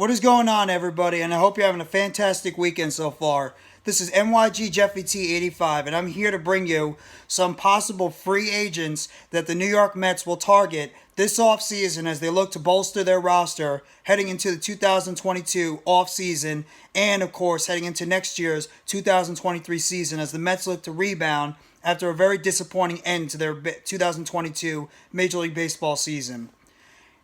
What is going on, everybody? And I hope you're having a fantastic weekend so far. This is NYG Jeffy T 85, and I'm here to bring you some possible free agents that the New York Mets will target this offseason as they look to bolster their roster heading into the 2022 offseason and, of course, heading into next year's 2023 season as the Mets look to rebound after a very disappointing end to their 2022 Major League Baseball season.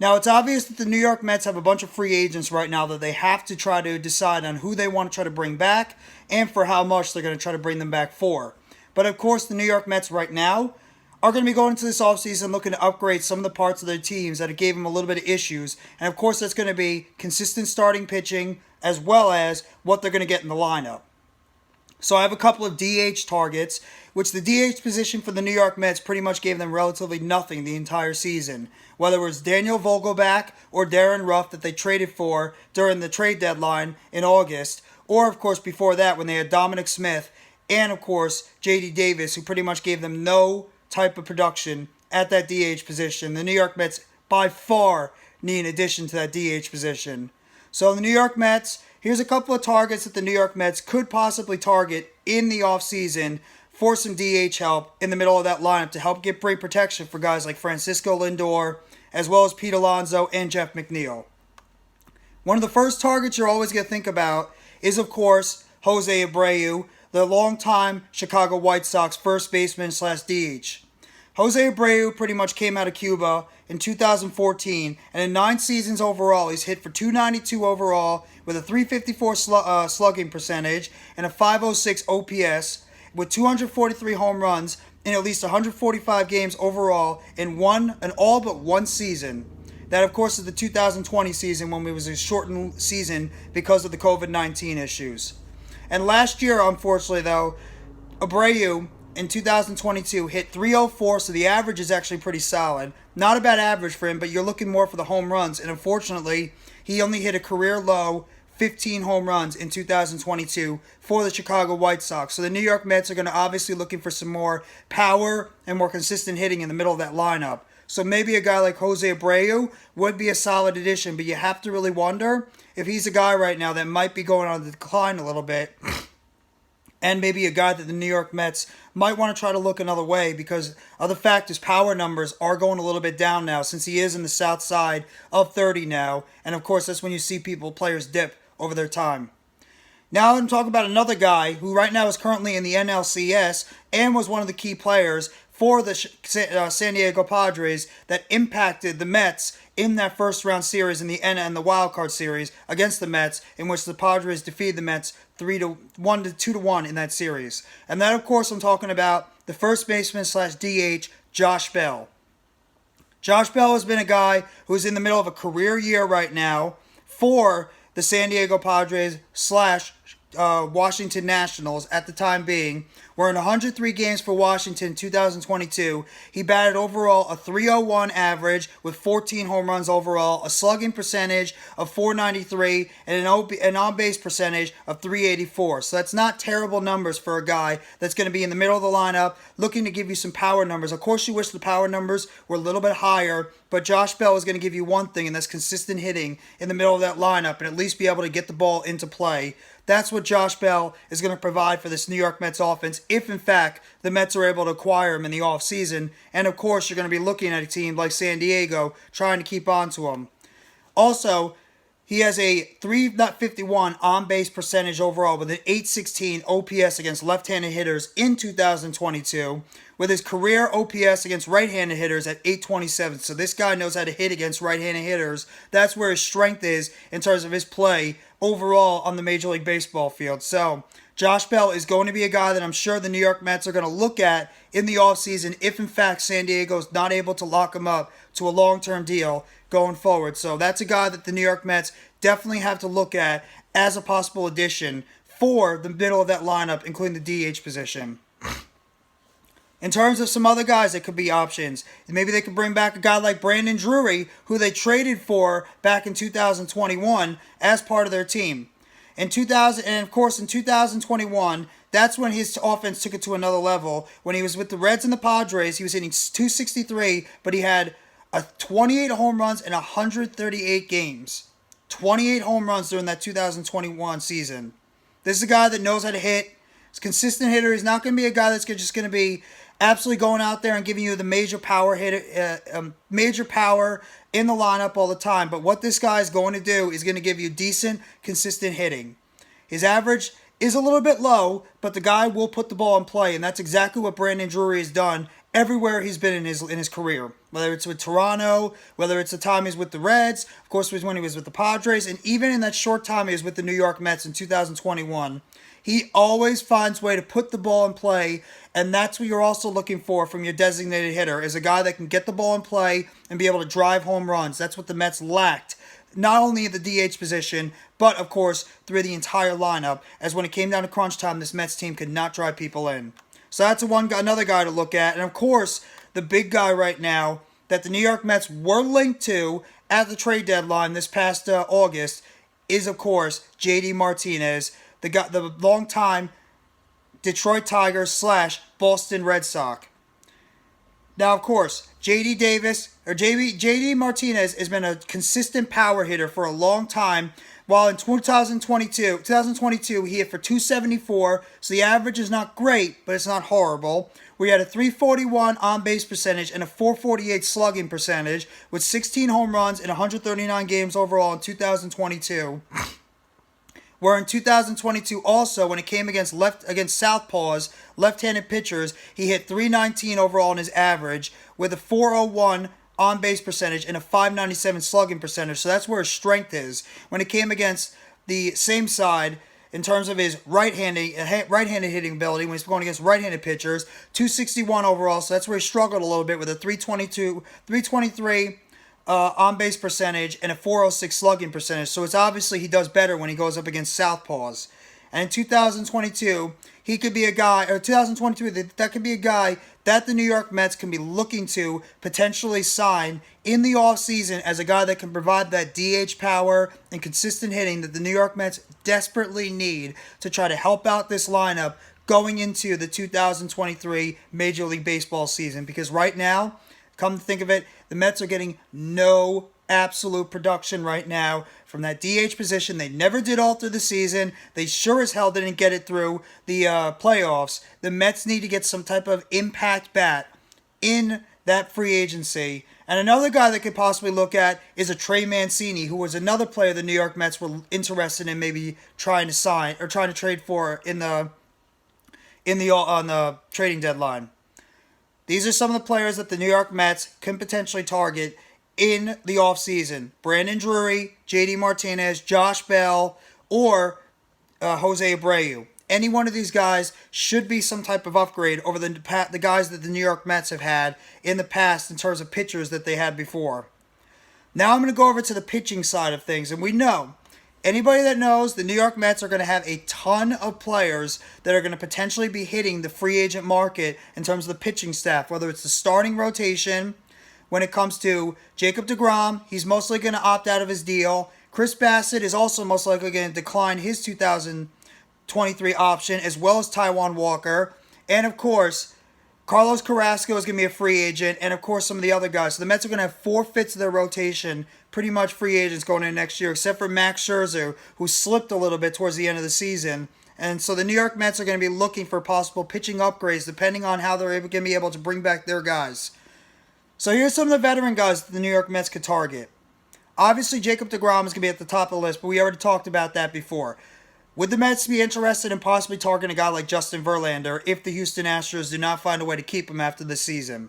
Now, it's obvious that the New York Mets have a bunch of free agents right now that they have to try to decide on who they want to try to bring back and for how much they're going to try to bring them back for. But, of course, the New York Mets right now are going to be going into this offseason looking to upgrade some of the parts of their teams that gave them a little bit of issues. And, of course, that's going to be consistent starting pitching as well as what they're going to get in the lineup. So I have a couple of DH targets, which the DH position for the New York Mets pretty much gave them relatively nothing the entire season. Whether it was Daniel Vogelbach or Darren Ruff that they traded for during the trade deadline in August, or of course before that when they had Dominic Smith and of course J.D. Davis, who pretty much gave them no type of production at that DH position. The New York Mets by far need an addition to that DH position. So the New York Mets, here's a couple of targets that the New York Mets could possibly target in the offseason for some DH help in the middle of that lineup to help get great protection for guys like Francisco Lindor, as well as Pete Alonso and Jeff McNeil. One of the first targets you're always going to think about is, of course, Jose Abreu, the longtime Chicago White Sox first baseman / DH. Jose Abreu pretty much came out of Cuba in 2014, and in 9 seasons overall, he's hit for .292 overall with a .354 slugging percentage and a .506 OPS with 243 home runs in at least 145 games overall in all but one season. That, of course, is the 2020 season when it was a shortened season because of the COVID-19 issues. And last year, unfortunately, though, Abreu in 2022 hit .304, so the average is actually pretty solid. Not a bad average for him, but you're looking more for the home runs. And unfortunately, he only hit a career low 15 home runs in 2022 for the Chicago White Sox. So the New York Mets are going to obviously looking for some more power and more consistent hitting in the middle of that lineup. So maybe a guy like Jose Abreu would be a solid addition, but you have to really wonder if he's a guy right now that might be going on the decline a little bit. And maybe a guy that the New York Mets might want to try to look another way because of the fact his power numbers are going a little bit down now since he is in the south side of 30 now. And of course, that's when you see players dip over their time. Now I'm talking about another guy who right now is currently in the NLCS and was one of the key players for the San Diego Padres that impacted the Mets in that first round series in the wild card series against the Mets, in which the Padres defeated the Mets 2-1 in that series. And that, of course, I'm talking about the first baseman / DH, Josh Bell. Josh Bell has been a guy who's in the middle of a career year right now for the San Diego Padres / Washington Nationals at the time being. We're in 103 games for Washington in 2022. He batted overall a .301 average with 14 home runs overall, a slugging percentage of .493, and an on-base percentage of .384. So that's not terrible numbers for a guy that's going to be in the middle of the lineup looking to give you some power numbers. Of course, you wish the power numbers were a little bit higher, but Josh Bell is going to give you one thing, and that's consistent hitting in the middle of that lineup and at least be able to get the ball into play. That's what Josh Bell is going to provide for this New York Mets offense if, in fact, the Mets are able to acquire him in the offseason. And, of course, you're going to be looking at a team like San Diego trying to keep on to him. Also, he has a .351 on-base percentage overall with an .816 OPS against left-handed hitters in 2022, with his career OPS against right-handed hitters at .827. So this guy knows how to hit against right-handed hitters. That's where his strength is in terms of his play overall on the Major League Baseball field. So Josh Bell is going to be a guy that I'm sure the New York Mets are going to look at in the offseason if, in fact, San Diego is not able to lock him up to a long-term deal going forward. So that's a guy that the New York Mets definitely have to look at as a possible addition for the middle of that lineup, including the DH position. In terms of some other guys that could be options, maybe they could bring back a guy like Brandon Drury, who they traded for back in 2021 as part of their team. In 2021, that's when his offense took it to another level. When he was with the Reds and the Padres, he was hitting .263, but he had 28 home runs in 138 games. 28 home runs during that 2021 season. This is a guy that knows how to hit. He's a consistent hitter. He's not going to be a guy that's just going to be absolutely going out there and giving you the major power major power in the lineup all the time. But what this guy is going to do is going to give you decent, consistent hitting. His average is a little bit low, but the guy will put the ball in play, and that's exactly what Brandon Drury has done everywhere he's been in his career. Whether it's with Toronto, whether it's the time he's with the Reds, of course, when he was with the Padres, and even in that short time he was with the New York Mets in 2021. He always finds a way to put the ball in play, and that's what you're also looking for from your designated hitter, is a guy that can get the ball in play and be able to drive home runs. That's what the Mets lacked, not only in the DH position, but, of course, through the entire lineup, as when it came down to crunch time, this Mets team could not drive people in. So that's another guy to look at, and, of course, the big guy right now that the New York Mets were linked to at the trade deadline this past August is, of course, JD Martinez, the longtime Detroit Tigers / Boston Red Sox. Now, of course, JD Martinez has been a consistent power hitter for a long time. While in 2022 he hit for 274, so the average is not great, but it's not horrible. We had a 341 on-base percentage and a 448 slugging percentage with 16 home runs in 139 games overall in 2022. Where in 2022 also, when it came against southpaws, left-handed pitchers, he hit 319 overall in his average with a 401 on-base percentage and a 597 slugging percentage. So that's where his strength is. When it came against the same side, in terms of his right-handed hitting ability, when he's going against right-handed pitchers, 261 overall. So that's where he struggled a little bit with a 323 on-base percentage and a 406 slugging percentage. So it's obviously he does better when he goes up against southpaws. And in 2022, he could be a guy, or 2022, that could be a guy that the New York Mets can be looking to potentially sign in the offseason as a guy that can provide that DH power and consistent hitting that the New York Mets desperately need to try to help out this lineup going into the 2023 Major League Baseball season. Because right now, come to think of it, the Mets are getting no absolute production right now from that DH position. They never did all through the season. They sure as hell didn't get it through the playoffs. The Mets need to get some type of impact bat in that free agency. And another guy that could possibly look at is a Trey Mancini, who was another player the New York Mets were interested in maybe trying to sign or trying to trade for on the trading deadline. These are some of the players that the New York Mets can potentially target in the offseason. Brandon Drury, JD Martinez, Josh Bell, or Jose Abreu. Any one of these guys should be some type of upgrade over the guys that the New York Mets have had in the past in terms of pitchers that they had before. Now I'm going to go over to the pitching side of things, and we know, anybody that knows, the New York Mets are going to have a ton of players that are going to potentially be hitting the free agent market in terms of the pitching staff, whether it's the starting rotation. When it comes to Jacob deGrom, he's mostly going to opt out of his deal. Chris Bassett is also most likely going to decline his 2023 option, as well as Taijuan Walker. And, of course, Carlos Carrasco is going to be a free agent, and, of course, some of the other guys. So the Mets are going to have 4/5 of their rotation, pretty much free agents going into next year, except for Max Scherzer, who slipped a little bit towards the end of the season. And so the New York Mets are going to be looking for possible pitching upgrades, depending on how they're going to be able to bring back their guys. So here's some of the veteran guys that the New York Mets could target. Obviously, Jacob deGrom is going to be at the top of the list, but we already talked about that before. Would the Mets be interested in possibly targeting a guy like Justin Verlander if the Houston Astros do not find a way to keep him after the season?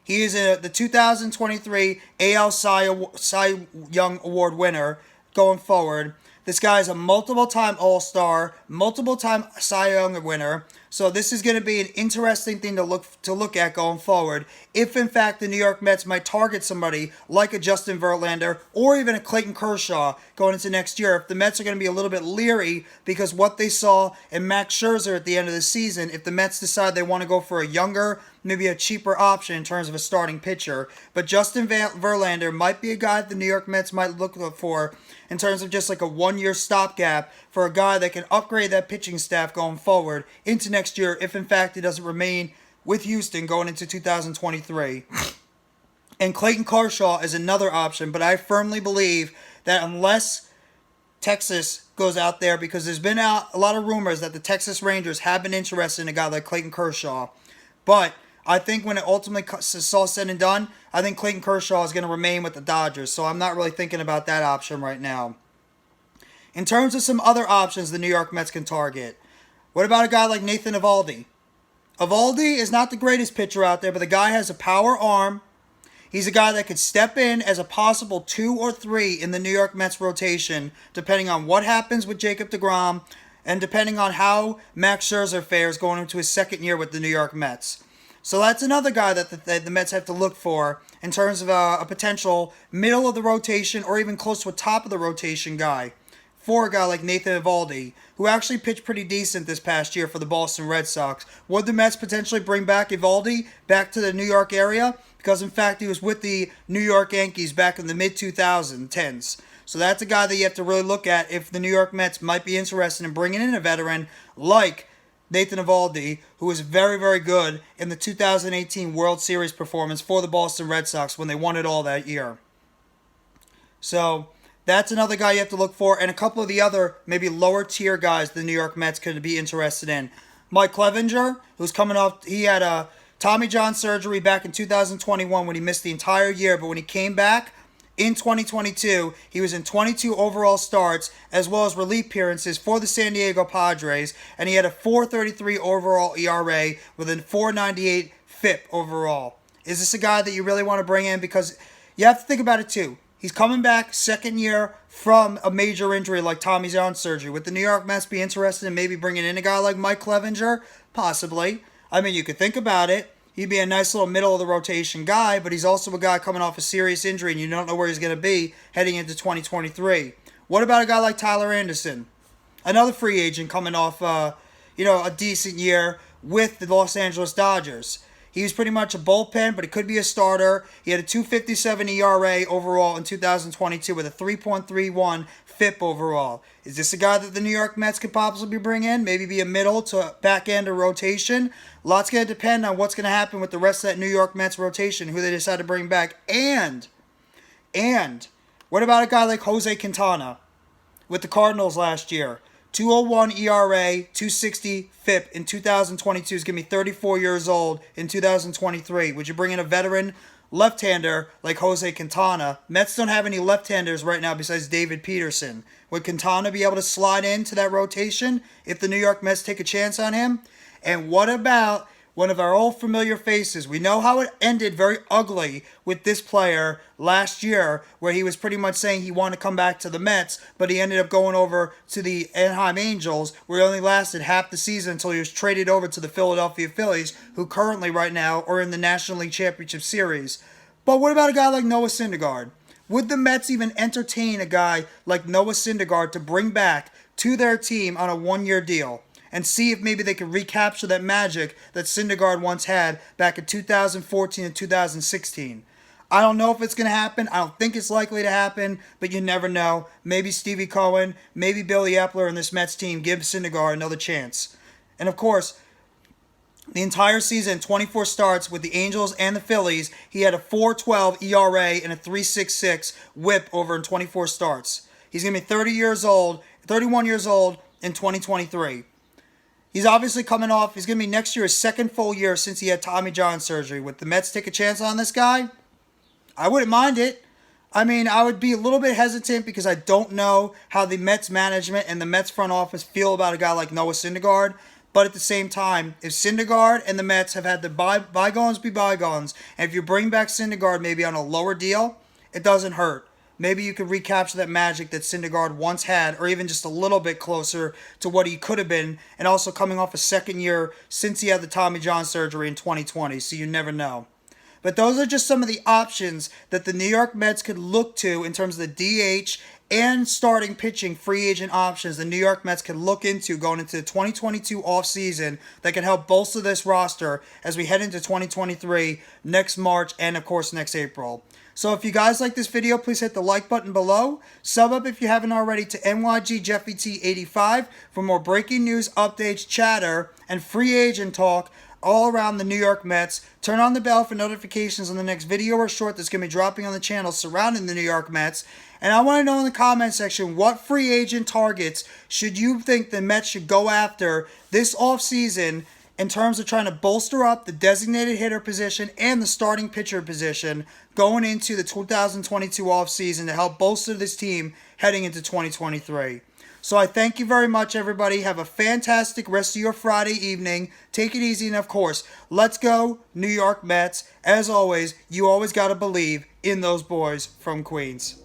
He is the 2023 AL Cy Young Award winner going forward. This guy is a multiple-time All-Star, multiple-time Cy Young winner. So this is going to be an interesting thing to look at going forward. If, in fact, the New York Mets might target somebody like a Justin Verlander or even a Clayton Kershaw going into next year, if the Mets are going to be a little bit leery because what they saw in Max Scherzer at the end of the season, if the Mets decide they want to go for a younger, maybe a cheaper option in terms of a starting pitcher. But Justin Verlander might be a guy that the New York Mets might look for in terms of just like a one-year stopgap for a guy that can upgrade that pitching staff going forward into next year if, in fact, it doesn't remain with Houston going into 2023. And Clayton Kershaw is another option, but I firmly believe that unless Texas goes out there, because there's been a lot of rumors that the Texas Rangers have been interested in a guy like Clayton Kershaw. But I think when it ultimately is all said and done, I think Clayton Kershaw is going to remain with the Dodgers. So I'm not really thinking about that option right now. In terms of some other options the New York Mets can target, what about a guy like Nathan Eovaldi? Eovaldi is not the greatest pitcher out there, but the guy has a power arm. He's a guy that could step in as a possible 2 or 3 in the New York Mets rotation, depending on what happens with Jacob deGrom and depending on how Max Scherzer fares going into his second year with the New York Mets. So that's another guy that the Mets have to look for in terms of a potential middle of the rotation or even close to a top of the rotation guy for a guy like Nathan Eovaldi, who actually pitched pretty decent this past year for the Boston Red Sox. Would the Mets potentially bring back Eovaldi back to the New York area? Because, in fact, he was with the New York Yankees back in the mid-2010s. So that's a guy that you have to really look at if the New York Mets might be interested in bringing in a veteran like Nathan Eovaldi, who was very, very good in the 2018 World Series performance for the Boston Red Sox when they won it all that year. So that's another guy you have to look for, and a couple of the other maybe lower tier guys the New York Mets could be interested in. Mike Clevinger, who's coming off, he had a Tommy John surgery back in 2021 when he missed the entire year, but when he came back in 2022, he was in 22 overall starts as well as relief appearances for the San Diego Padres, and he had a 4.33 overall ERA with a 4.98 FIP overall. Is this a guy that you really want to bring in? Because you have to think about it too. He's coming back second year from a major injury like Tommy John surgery. Would the New York Mets be interested in maybe bringing in a guy like Mike Clevinger? Possibly. I mean, you could think about it. He'd be a nice little middle of the rotation guy, but he's also a guy coming off a serious injury and you don't know where he's going to be heading into 2023. What about a guy like Tyler Anderson? Another free agent coming off a decent year with the Los Angeles Dodgers. He was pretty much a bullpen, but he could be a starter. He had a 2.57 ERA overall in 2022 with a 3.31 FIP overall. Is this a guy that the New York Mets could possibly bring in? Maybe be a middle to back end of rotation? Lots going to depend on what's going to happen with the rest of that New York Mets rotation, who they decide to bring back. And what about a guy like Jose Quintana with the Cardinals last year? 2.01 ERA, 2.60 FIP in 2022. He's going to be 34 years old in 2023. Would you bring in a veteran left-hander like Jose Quintana? Mets don't have any left-handers right now besides David Peterson. Would Quintana be able to slide into that rotation if the New York Mets take a chance on him? And what about one of our old familiar faces? We know how it ended very ugly with this player last year, where he was pretty much saying he wanted to come back to the Mets, but he ended up going over to the Anaheim Angels, where he only lasted half the season until he was traded over to the Philadelphia Phillies, who currently right now are in the National League Championship Series. But what about a guy like Noah Syndergaard? Would the Mets even entertain a guy like Noah Syndergaard to bring back to their team on a one-year deal and see if maybe they can recapture that magic that Syndergaard once had back in 2014 and 2016? I don't know if it's going to happen. I don't think it's likely to happen, but you never know. Maybe Stevie Cohen, maybe Billy Epler and this Mets team give Syndergaard another chance. And of course, the entire season, 24 starts with the Angels and the Phillies, he had a 4.12 ERA and a 3.66 WHIP over in 24 starts. He's going to be 31 years old in 2023. He's obviously coming off, he's going to be next year his second full year since he had Tommy John surgery. Would the Mets take a chance on this guy? I wouldn't mind it. I mean, I would be a little bit hesitant because I don't know how the Mets management and the Mets front office feel about a guy like Noah Syndergaard. But at the same time, if Syndergaard and the Mets have had the bygones be bygones, and if you bring back Syndergaard maybe on a lower deal, it doesn't hurt. Maybe you could recapture that magic that Syndergaard once had, or even just a little bit closer to what he could have been, and also coming off a second year since he had the Tommy John surgery in 2020, so you never know. But those are just some of the options that the New York Mets could look to in terms of the DH and starting pitching free agent options the New York Mets can look into going into the 2022 offseason that can help bolster this roster as we head into 2023 next March and, of course, next April. So if you guys like this video, please hit the like button below. Sub up if you haven't already to NYGJeffyT85 for more breaking news, updates, chatter, and free agent talk all around the New York Mets. Turn on the bell for notifications on the next video or short that's going to be dropping on the channel surrounding the New York Mets. And I want to know in the comment section, what free agent targets should you think the Mets should go after this offseason in terms of trying to bolster up the designated hitter position and the starting pitcher position going into the 2022 offseason to help bolster this team heading into 2023. So I thank you very much, everybody. Have a fantastic rest of your Friday evening. Take it easy, and of course, let's go New York Mets. As always, you always got to believe in those boys from Queens.